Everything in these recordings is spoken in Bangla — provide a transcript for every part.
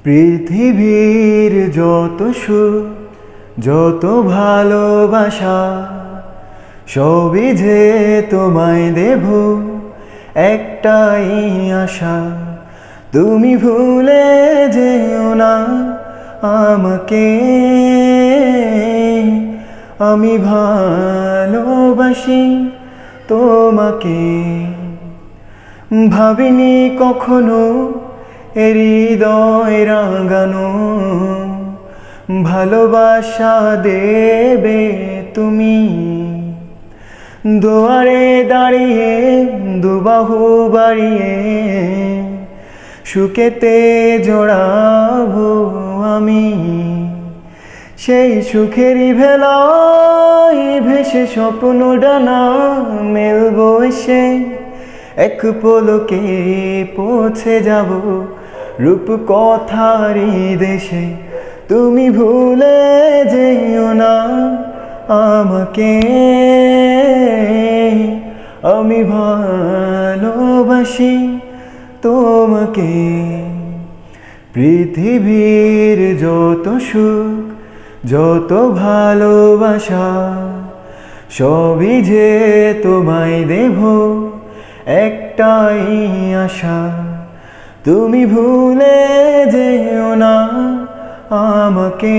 পৃথিবীর যত সুখ যত ভালোবাসা সবই যে তোমায় দেব একটাই আশা, তুমি ভুলে যেও না আমাকে। আমি ভালোবাসি তোমাকে, ভাবিনি কখনো হৃদয় রাঙানো ভালোবাসা দেবে তুমি। দুয়ারে দাঁড়িয়ে দুবাহু বাড়িয়ে সুখেতে জড়াবো আমি। সেই সুখেরই ভেলায় ভেসে স্বপ্ন ডানা মেলবো এসে, এক পলকে পৌঁছে যাব রূপকথারই দেশে। তুমি ভুলে যেও না আমাকে, আমি ভালোবাসি তোমাকে। পৃথিবীর যত সুখ যত ভালোবাসা সবই যে তোমায় দেব একটাই আশা, তুমি ভুলে যেও না আমাকে।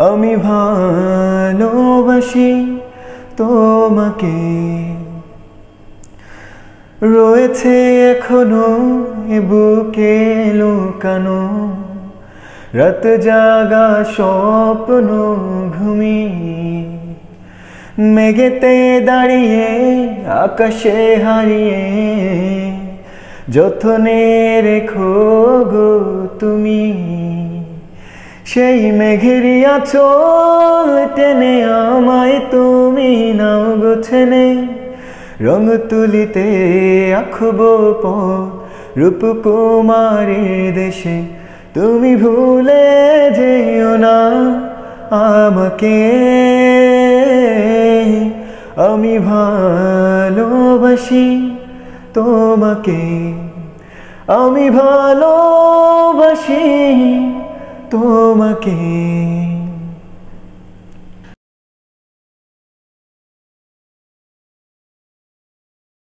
আমি ভালোবাসি তোমাকে। রয়েছে এখনো এ বুকে লুকানো রাত জাগা স্বপ্ন ঘুমি, মেঘেতে দাঁড়িয়ে আকাশে হারিয়ে যতনে রেখো গো তুমি। সেই মেঘেরই আঁচল টেনে আমায় তুমি নাও গো ছেনে, রঙ তুলিতে আঁকবো পথ রূপকুমারীর দেশে। তুমি ভুলে যেও না আমাকে, আমি ভালোবাসি তোমাকে। আমি ভালোবাসি তোমাকে।